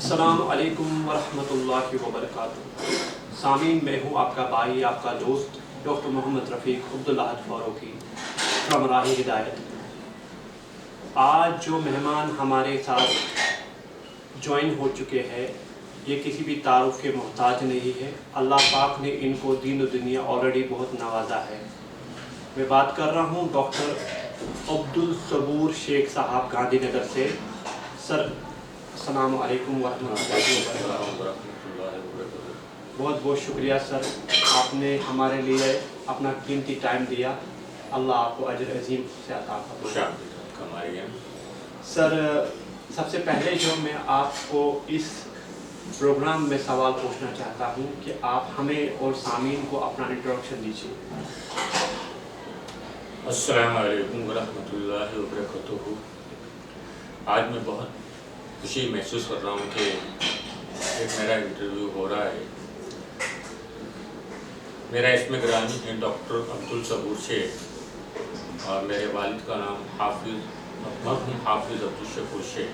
السلام علیکم ورحمۃ اللہ وبرکاتہ۔ سامعین، میں ہوں آپ کا بھائی، آپ کا دوست ڈاکٹر محمد رفیق عبداللہ فاروقی فرام راہ ہدایت۔ آج جو مہمان ہمارے ساتھ جوائن ہو چکے ہیں، یہ کسی بھی تعارف کے محتاج نہیں ہے۔ اللہ پاک نے ان کو دین و دنیا آلریڈی بہت نوازا ہے۔ میں بات کر رہا ہوں ڈاکٹر عبدالصبور شیخ صاحب گاندھی نگر سے۔ سر، السلام علیکم ورحمۃ اللہ وبرکاتہ۔ بہت بہت شکریہ سر، آپ نے ہمارے لیے اپنا قیمتی ٹائم دیا۔ اللہ آپ کو اجر عظیم سے عطا فرمائے۔ سر، سب سے پہلے جو میں آپ کو اس پروگرام میں سوال پوچھنا چاہتا ہوں کہ آپ ہمیں اور سامعین کو اپنا انٹروڈکشن دیجیے۔ السلام علیکم ورحمۃ اللہ وبرکاتہ۔ آج میں بہت خوشی محسوس کر رہا ہوں کہ ایک میرا انٹرویو ہو رہا ہے۔ میرا اسم گرامی ہے ڈاکٹر عبدالصبور شیخ، اور میرے والد کا نام مرحوم حافظ عبدالشکور شیخ۔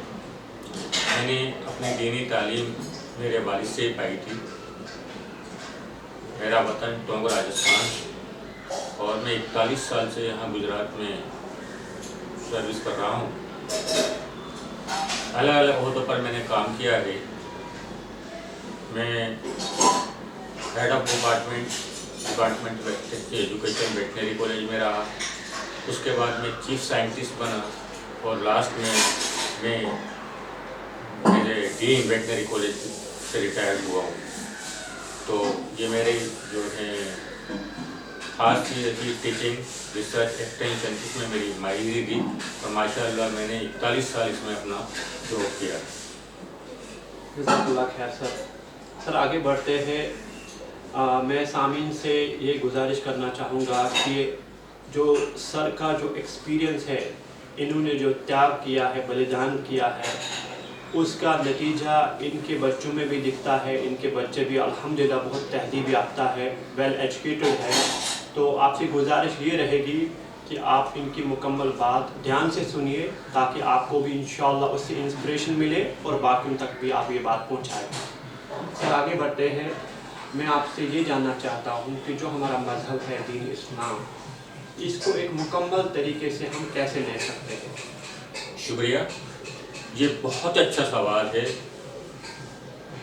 میں نے اپنی دینی تعلیم میرے والد سے ہی پائی تھی۔ میرا وطن ٹونگ راجستھان، اور میں 41 سال سے یہاں گجرات میں سروس کر رہا ہوں۔ الگ الگ عہدوں پر میں نے کام کیا ہے۔ میں head of department education veterinary college میں رہا، اس کے بعد میں چیف سائنٹسٹ بنا، اور لاسٹ میں میرے ڈین ویٹنری کالج سے ریٹائرڈ ہوا ہوں۔ تو یہ میرے جو ہے خاص چیز تھی ٹیچنگ، ریسرچ، ایکسٹینشن، اس میں میری ماہری تھی، اور ماشاء اللہ میں نے 41 سال اس میں اپنا جاب کیا۔ جزاک اللہ خیر سر۔ سر، آگے بڑھتے ہیں۔ میں سامعین سے یہ گزارش کرنا چاہوں گا کہ جو سر کا جو ایکسپیرینس ہے، انہوں نے جو تیاگ کیا ہے، بلیدان کیا ہے، اس کا نتیجہ ان کے بچوں میں بھی دکھتا ہے۔ ان کے بچے بھی الحمدللہ بہت تہذیب یافتہ ہے، ویل ایجوکیٹڈ ہے۔ تو آپ سے گزارش یہ رہے گی کہ آپ ان کی مکمل بات دھیان سے سنیے، تاکہ آپ کو بھی انشاءاللہ اس سے انسپریشن ملے اور باقیوں تک بھی آپ یہ بات پہنچائیں۔ سر، آگے بڑھتے ہیں۔ میں آپ سے یہ جاننا چاہتا ہوں کہ جو ہمارا مذہب ہے دین اسلام، اس کو ایک مکمل طریقے سے ہم کیسے لے سکتے ہیں؟ شکریہ، یہ بہت اچھا سوال ہے۔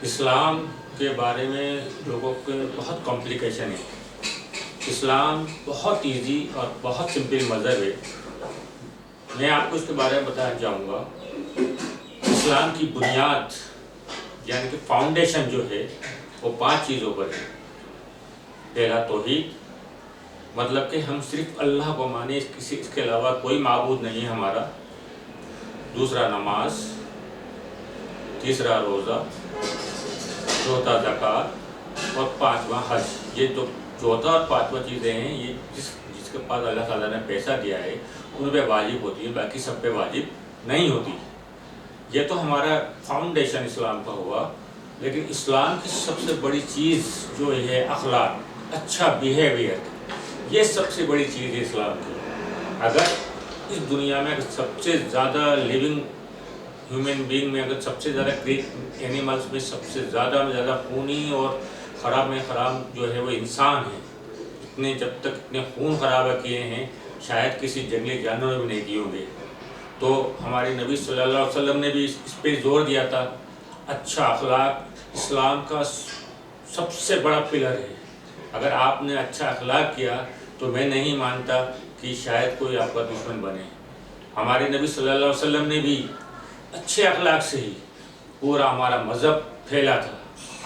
اسلام کے بارے میں لوگوں کے بہت کمپلیکیشن ہے۔ اسلام بہت ایزی اور بہت سمپل مذہب ہے۔ میں آپ کو اس کے بارے میں بتانا چاہوں گا۔ اسلام کی بنیاد یعنی کہ فاؤنڈیشن جو ہے وہ 5 چیزوں پر ہے۔ پہلا توحید، مطلب کہ ہم صرف اللہ کو مانیں، اس کے علاوہ کوئی معبود نہیں ہے ہمارا۔ دوسرا نماز، تیسرا روزہ، چوتھا زکوٰۃ، اور 5واں حج۔ یہ جو چوتھا اور 5واں چیزیں ہیں، یہ جس کے پاس اللہ تعالیٰ نے پیسہ دیا ہے ان پہ واجب ہوتی ہے، باقی سب پہ واجب نہیں ہوتی۔ یہ تو ہمارا فاؤنڈیشن اسلام کا ہوا۔ لیکن اسلام کی سب سے بڑی چیز جو ہے اخلاق، اچھا بیہیویئر، یہ سب سے بڑی چیز ہے اسلام کی۔ اگر اس دنیا میں سب سے زیادہ لیونگ ہیومن بینگ میں، اگر سب سے زیادہ اینیملس میں سب سے زیادہ خونی اور خراب میں خراب جو ہے وہ انسان ہے۔ جب تک اتنے خون خراب کیے ہیں، شاید کسی جنگلی جانور بھی نہیں کیے ہوں گے۔ تو ہمارے نبی صلی اللہ علیہ وسلم نے بھی اس پہ زور دیا تھا۔ اچھا اخلاق اسلام کا سب سے بڑا پلر ہے۔ اگر آپ نے اچھا اخلاق کیا تو میں نہیں مانتا کہ شاید کوئی آپ کا دشمن بنے۔ ہمارے نبی صلی اللہ علیہ وسلم نے بھی اچھے اخلاق سے ہی پورا ہمارا مذہب پھیلا تھا۔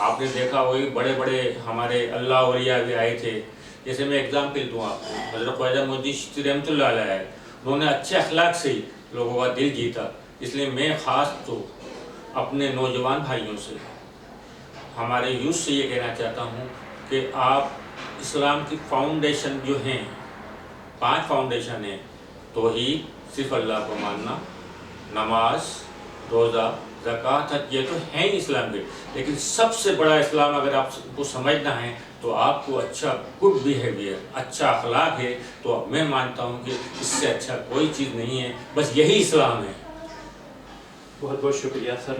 آپ نے دیکھا وہی بڑے بڑے ہمارے اللہ اولیاء بھی آئے تھے۔ جیسے میں اگزامپل دوں آپ کو، حضرت خواجہ معین الدین چشتی رحمۃ اللہ علیہ ہے، انہوں نے اچھے اخلاق سے ہی لوگوں کا دل جیتا۔ اس لیے میں خاص تو اپنے نوجوان بھائیوں سے، ہمارے یوتھ سے یہ کہنا چاہتا ہوں کہ آپ اسلام کی فاؤنڈیشن جو ہیں، 5 فاؤنڈیشن ہیں: توحید، صرف اللہ کو ماننا، نماز، روزہ، زکوٰۃ، حج، یہ تو ہیں ہی اسلام کے۔ لیکن سب سے بڑا اسلام اگر آپ کو سمجھنا ہے تو آپ کو اچھا گڈ بیہیویئر، اچھا اخلاق ہے، تو میں مانتا ہوں کہ اس سے اچھا کوئی چیز نہیں ہے، بس یہی اسلام ہے۔ بہت بہت شکریہ سر۔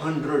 100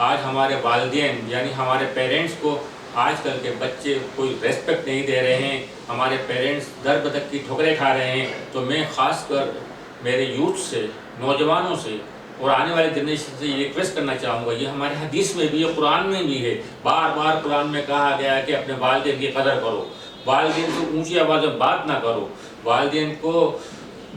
آج ہمارے والدین یعنی ہمارے پیرنٹس کو آج کل کے بچے کوئی ریسپیکٹ نہیں دے رہے ہیں، ہمارے پیرنٹس در بدر کی ٹھوکریں کھا رہے ہیں. تو میں خاص کر میرے یوتھ سے، نوجوانوں سے اور آنے والے جنریشن سے یہ ریکویسٹ کرنا چاہوں گا، یہ ہمارے حدیث میں بھی ہے، قرآن میں بھی ہے، بار بار قرآن میں کہا گیا ہے کہ اپنے والدین کی قدر کرو، والدین کو اونچی آواز میں بات نہ کرو، والدین کو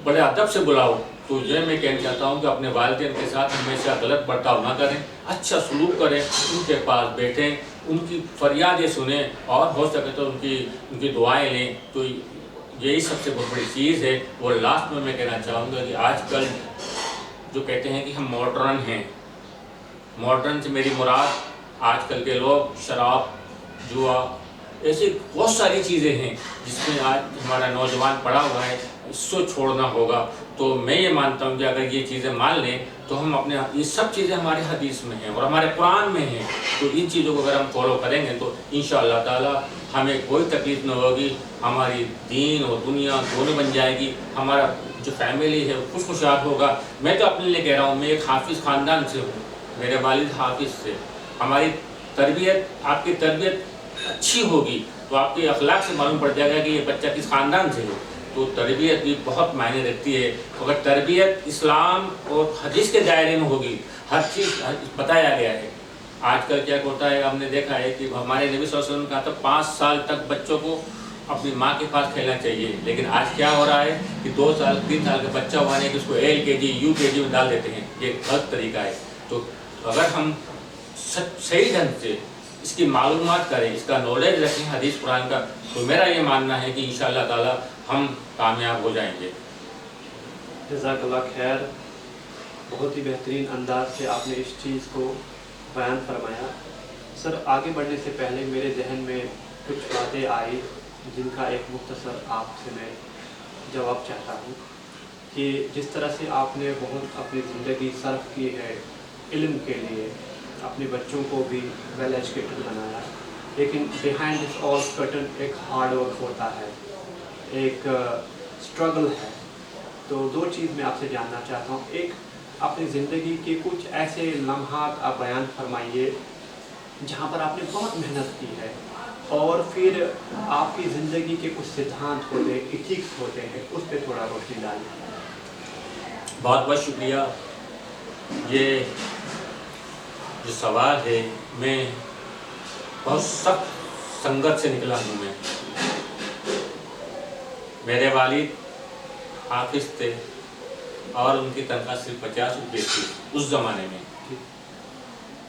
بڑے ادب سے بلاؤ. تو یہ میں کہنا چاہتا ہوں کہ اپنے والدین کے ساتھ ہمیشہ غلط برتاؤ نہ کریں، اچھا سلوک کریں، ان کے پاس بیٹھیں، ان کی فریادیں سنیں اور ہو سکے تو ان کی دعائیں لیں. تو یہی سب سے بہت بڑی چیز ہے. اور لاسٹ میں کہنا چاہوں گا کہ آج کل جو کہتے ہیں کہ ہم ماڈرن ہیں، ماڈرن سے میری مراد آج کل کے لوگ شراب، جوا، ایسی بہت ساری چیزیں ہیں جس میں آج ہمارا نوجوان پڑا ہوا ہے، اس کو چھوڑنا ہوگا. تو میں یہ مانتا ہوں کہ اگر یہ چیزیں مان لیں تو ہم اپنے یہ سب چیزیں ہمارے حدیث میں ہیں اور ہمارے قرآن میں ہیں، تو ان چیزوں کو اگر ہم فالو کریں گے تو انشاءاللہ تعالی ہمیں کوئی تکلیف نہ ہوگی، ہماری دین اور دنیا دونوں بن جائے گی، ہمارا جو فیملی ہے وہ خوش خوشحال ہوگا. میں تو اپنے لیے کہہ رہا ہوں، میں ایک حافظ خاندان سے ہوں، میرے والد حافظ سے. ہماری تربیت، آپ کی تربیت اچھی ہوگی تو آپ کے اخلاق سے معلوم پڑ جائے گا کہ یہ بچہ کس خاندان سے ہے. تو تربیت بھی بہت معنی رکھتی ہے. اگر تربیت اسلام اور حدیث کے دائرے میں ہوگی، ہر چیز بتایا گیا ہے. آج کل کیا ہوتا ہے، ہم نے دیکھا ہے کہ ہمارے نبی صلی اللہ علیہ وسلم نے کہا تھا 5 سال تک بچوں کو اپنی ماں کے پاس کھیلنا چاہیے، لیکن آج کیا ہو رہا ہے کہ 2 سال 3 سال کا بچہ ہوانے کہ اس کو LKG UKG میں ڈال دیتے ہیں. یہ غلط طریقہ ہے. تو اگر ہم صحیح ڈھنگ سے اس کی معلومات کریں، اس کا نالج رکھیں حدیث قرآن کا، تو میرا یہ ماننا ہے کہ انشاءاللہ تعالی ہم کامیاب ہو جائیں گے. جزاک اللہ خیر. بہت ہی بہترین انداز سے آپ نے اس چیز کو بیان فرمایا. سر آگے بڑھنے سے پہلے میرے ذہن میں کچھ باتیں آئی جن کا ایک مختصر آپ سے میں جواب چاہتا ہوں کہ جس طرح سے آپ نے بہت اپنی زندگی صرف کی ہے علم کے لیے، اپنے بچوں کو بھی ویل ایجوکیٹڈ بنایا، لیکن بیہائنڈ دس آل کرٹن ایک ہارڈ ورک ہوتا ہے، ایک اسٹرگل ہے. تو 2 چیز میں آپ سے جاننا چاہتا ہوں. ایک، اپنی زندگی کے کچھ ایسے لمحات آپ بیان فرمائیے جہاں پر آپ نے بہت محنت کی ہے، اور پھر آپ کی زندگی کے کچھ سدھانت ہوتے ہیں، ایتھکس ہوتے ہیں، اس پہ تھوڑا روشنی ڈالیں. بہت بہت شکریہ. یہ جو سوال ہے، میں بہت سخت سنگت سے نکلا ہوں. میرے والد حافظ تھے اور ان کی تنخواہ صرف 50 روپے تھی اس زمانے میں.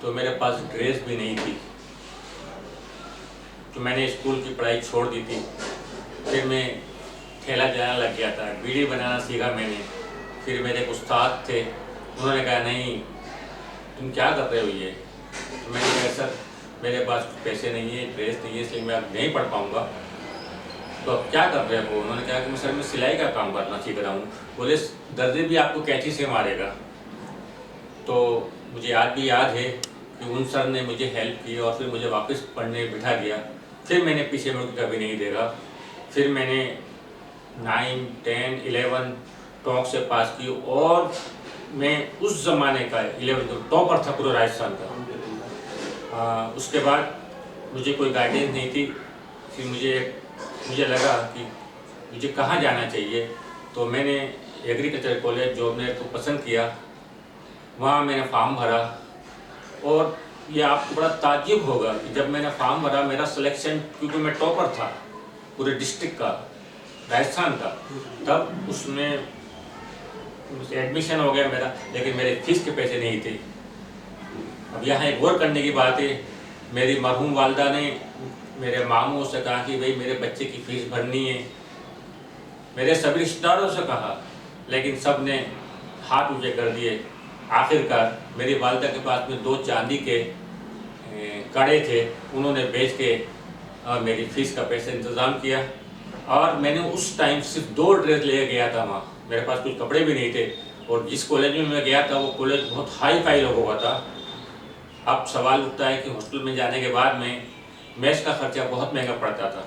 تو میرے پاس ڈریس بھی نہیں تھی، تو میں نے اسکول کی پڑھائی چھوڑ دی تھی. پھر میں ٹھیلا جانا لگ گیا تھا، بیڑی بنانا سیکھا میں نے. پھر میرے ایک استاد تھے، انہوں نے کہا نہیں تم کیا کر رہے ہو یہ. تو میں نے کہا سر میرے پاس پیسے نہیں ہیں، ڈریس نہیں ہے، اس لیے میں اب نہیں پڑھ پاؤں گا. تو اب کیا کر رہے ہو؟ انہوں نے کہا کہ میں سر میں سلائی کا کام کرنا سیکھ رہا ہوں. بولے درزی بھی آپ کو کینچی سے مارے گا. تو مجھے بھی یاد ہے کہ ان سر نے مجھے ہیلپ کی اور پھر مجھے واپس پڑھنے بٹھا دیا. پھر میں نے پیچھے مڑ کے کبھی نہیں دیکھا. پھر میں نے 9, 10, 11 ٹاپ سے پاس کی، اور میں اس زمانے کا 11 ٹاپر تھا پورے راجستھان کا. اس کے بعد مجھے کوئی گائیڈنس نہیں تھی. پھر مجھے لگا کہ مجھے کہاں جانا چاہیے. تو میں نے ایگریکلچر کالج جو میرے کو پسند کیا، وہاں میں نے فارم بھرا. اور یہ آپ کو بڑا تعجب ہوگا کہ جب میں نے فارم بھرا میرا سلیکشن، کیونکہ میں ٹاپر تھا پورے ڈسٹرکٹ کا، راجستھان کا، تب اس میں ایڈمیشن ہو گیا میرا، لیکن میرے فیس کے پیسے نہیں تھے. اب یہاں ایک غور کرنے کی بات ہے، میری مرحوم والدہ نے میرے ماموں سے کہا کہ بھئی میرے بچے کی فیس بھرنی ہے. میرے سبھی رشتہ داروں سے کہا، لیکن سب نے ہاتھ اونچے کر دیے. آخر کار میری والدہ کے پاس میں 2 چاندی کے کڑے تھے، انہوں نے بیچ کے میری فیس کا پیسہ انتظام کیا. اور میں نے اس ٹائم صرف 2 ڈریس لے گیا تھا وہاں، میرے پاس کچھ کپڑے بھی نہیں تھے. اور جس کالج میں گیا تھا وہ کالج بہت ہائی فائی لوگوں کا تھا. اب سوال اٹھتا ہے کہ ہاسٹل میں جانے کے بعد میں میس کا خرچہ بہت مہنگا پڑتا تھا.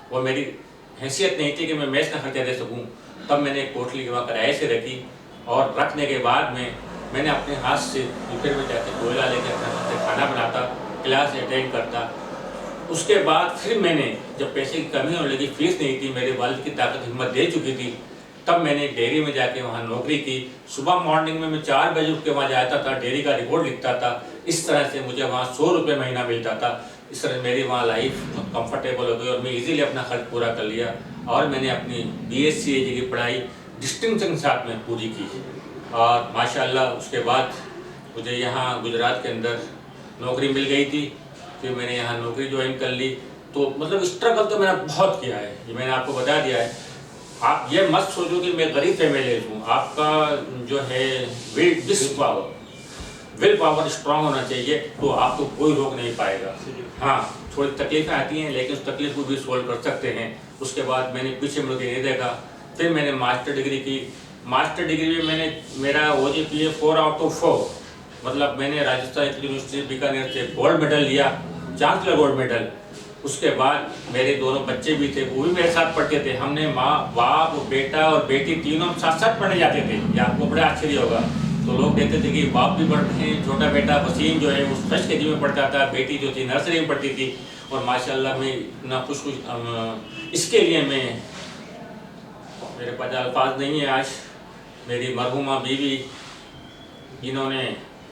وہ میری حیثیت نہیں تھی کہ میں میس کا خرچہ دے سکوں. تب میں نے ایک کوٹلی وہاں کرائے سے رکھی، اور رکھنے کے بعد میں میں نے اپنے ہاتھ سے کچن میں جا کے کوئلہ لے کے اپنے ہاتھ سے کھانا بناتا، کلاس اٹینڈ کرتا. اس کے بعد پھر میں نے جب پیسے کی کمی ہونے لگی، فیس نہیں تھی، میرے والد کی طاقت ہمت دے چکی تھی، تب میں نے ڈیری میں جا کے وہاں نوکری کی. صبح مارننگ میں 4 بجے اٹھ کے وہاں جاتا تھا، ڈیری کا رپورٹ لکھتا تھا. اس طرح سے مجھے وہاں 100 روپے مہینہ ملتا تھا. اس طرح میری وہاں لائف بہت کمفرٹیبل ہو گئی اور میں ایزیلی اپنا خرچ پورا کر لیا. اور میں نے اپنی BSc کی پڑھائی ڈسٹنکشن کے ساتھ میں پوری کی. اور ماشاءاللہ اس کے بعد مجھے یہاں گجرات کے اندر نوکری مل گئی تھی. پھر میں نے یہاں نوکری جوائن کر لی. تو مطلب اسٹرگل تو میں نے بہت کیا ہے، یہ میں نے آپ کو بتا دیا ہے. آپ یہ مت سوچو کہ میں غریب فیملی ہوں. آپ کا جو ہے ول پاور اسٹرانگ ہونا چاہیے، تو آپ کو کوئی روک نہیں پائے گا. ہاں تھوڑی تکلیفیں آتی ہیں لیکن اس تکلیف کو بھی سولو کر سکتے ہیں. اس کے بعد میں نے پیچھے مڑ کے نہیں دیکھا. پھر میں نے ماسٹر ڈگری کی. ماسٹر ڈگری میں میں نے میرا OGPA 4/4، مطلب میں نے راجستھان یونیورسٹی بیکانیر سے گولڈ میڈل لیا، چانسلر گولڈ میڈل. اس کے بعد میرے دونوں بچے بھی تھے، وہ بھی میرے ساتھ پڑھتے تھے. ہم نے ماں باپ بیٹا اور بیٹی تینوں ساتھ ساتھ پڑھنے جاتے تھے. یہ آپ کو بڑا آشچریہ ہوگا. تو لوگ کہتے تھے کہ باپ بھی پڑھتے ہیں، چھوٹا بیٹا وسیم جو ہے وہ فرسٹ KG میں پڑھتا تھا، بیٹی جو تھی نرسری میں پڑھتی تھی. اور ماشاءاللہ میں اتنا خوش اس کے لیے میرے پاس الفاظ نہیں ہیں آج. میری مرحومہ بیوی جنہوں نے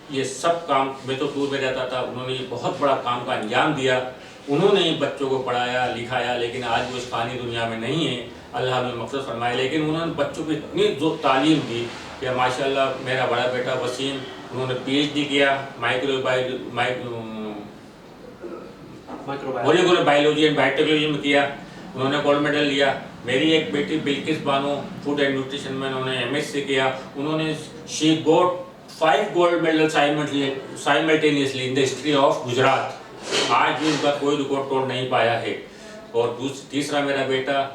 یہ سب کام، میں تو دور میں رہتا تھا، انہوں نے بہت بڑا کام کا انجام دیا. انہوں نے بچوں کو پڑھایا لکھایا، لیکن آج وہ اس فانی دنیا میں نہیں ہیں، اللہ نے مقصد فرمائے. لیکن انہوں نے بچوں کو اتنی تعلیم دی کہ ماشاءاللہ میرا بڑا بیٹا وسیم، انہوں نے PhD کیا مولکولر بایولوجی اینڈ بایوٹیکنالوجی میں کیا، انہوں نے گولڈ میڈل لیا. میری ایک بیٹی Bilqis Bano food and nutrition میں انہوں نے MSc کیا. انہوں نے she got 5 gold medal simultaneously in the history of Gujarat. آج بھی ان کا کوئی ریکارڈ توڑ نہیں پایا ہے. اور تیسرا میرا بیٹا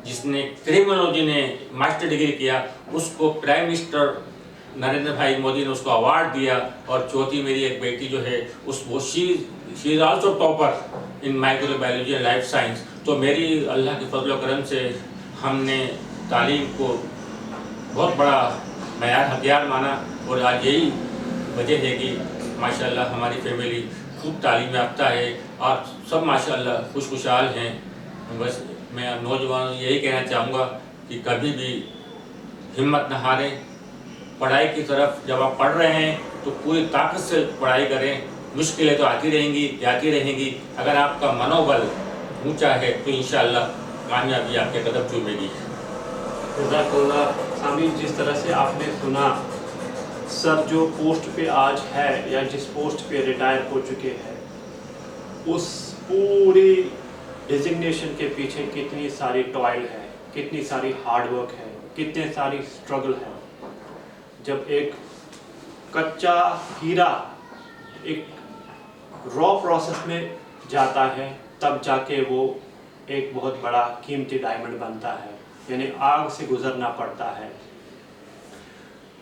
جس نے کرمنالوجی نے ماسٹر ڈگری کیا، اس کو پرائم منسٹر نریندر بھائی مودی نے اس کو ایوارڈ دیا. اور چوتھی میری ایک بیٹی جو ہے she is also topper in microbiology and life science. تو میری اللہ کے فضل و کرم سے ہم نے تعلیم کو بہت بڑا معیار ہتھیار مانا. اور آج یہی وجہ ہے کہ ماشاءاللہ ہماری فیملی خوب تعلیم یافتہ ہے اور سب ماشاءاللہ خوشحال ہیں. بس میں نوجوانوں یہی کہنا چاہوں گا کہ کبھی بھی ہمت نہ ہاریں. پڑھائی کی طرف جب آپ پڑھ رہے ہیں تو پوری طاقت سے پڑھائی کریں. مشکلیں تو آتی رہیں گی، جاتی رہیں گی. اگر آپ کا منوبل اونچا ہے تو انشاءاللہ کامیابی آپ کے قدم چومے گی. جزاک اللہ. سامعین، جس طرح سے آپ نے سنا سر جو پوسٹ پہ آج ہے یا جس پوسٹ پہ ریٹائر ہو چکے ہیں، اس پوری ڈیزگنیشن کے پیچھے کتنی ساری ٹوائل ہے، کتنی ساری ہارڈ ورک ہے، کتنے ساری سٹرگل ہے. جب ایک کچا ہیرا ایک را پروسیس میں جاتا ہے تب جا کے وہ ایک بہت بڑا قیمتی ڈائمنڈ بنتا ہے، یعنی آگ سے گزرنا پڑتا ہے.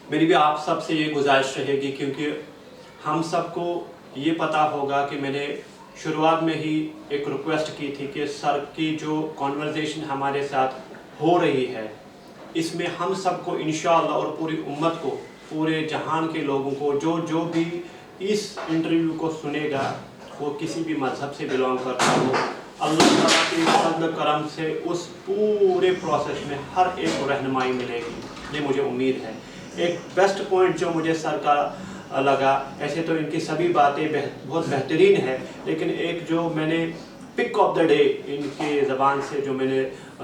میری بھی آپ سب سے یہ گزارش رہے گی، کیونکہ ہم سب کو یہ پتا ہوگا کہ میں نے شروعات میں ہی ایک ریکویسٹ کی تھی کہ سر کی جو کانورزیشن ہمارے ساتھ ہو رہی ہے اس میں ہم سب کو انشاءاللہ اور پوری امت کو، پورے جہان کے لوگوں کو، جو بھی اس انٹرویو کو سنے گا وہ کسی بھی مذہب سے بلانگ کرتا ہو، اللہ تعالیٰ کے فضل کرم سے اس پورے پروسیس میں ہر ایک کو رہنمائی ملے گی، یہ مجھے امید ہے. ایک بیسٹ پوائنٹ جو مجھے سر کا لگا، ایسے تو ان کی سبھی باتیں بہت بہترین ہے، لیکن ایک جو میں نے پک آف دا ڈے ان کی زبان سے جو میں نے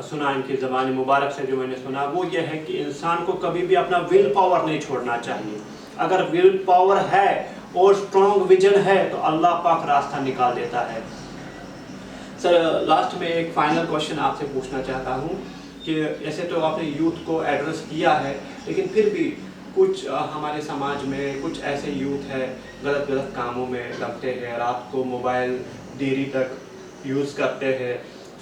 سنا، ان کی زبان مبارک سے جو میں نے سنا، وہ یہ ہے کہ انسان کو کبھی بھی اپنا ول پاور نہیں چھوڑنا چاہیے. اگر ول پاور ہے اور اسٹرانگ ویژن ہے تو اللہ پاک راستہ نکال دیتا ہے. سر لاسٹ میں ایک فائنل کوشچن آپ سے پوچھنا چاہتا ہوں کہ ایسے تو آپ نے یوتھ کو ایڈریس کیا ہے، لیکن پھر بھی کچھ ہمارے سماج میں کچھ ایسے یوتھ ہے غلط کاموں میں لگتے ہیں، رات کو موبائل دیر تک یوز کرتے ہیں،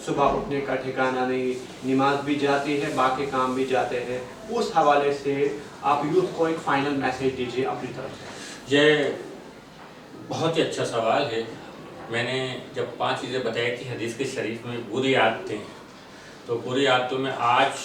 صبح اٹھنے کا ٹھکانہ نہیں، نماز بھی جاتی ہے، باقی کام بھی جاتے ہیں. اس حوالے سے آپ یوتھ کو ایک فائنل میسیج دیجیے اپنی طرف سے. یہ بہت ہی اچھا سوال ہے. میں نے جب 5 چیزیں بتائی تھی حدیث کے شریف میں بری عادتیں، تو بری عادتوں میں آج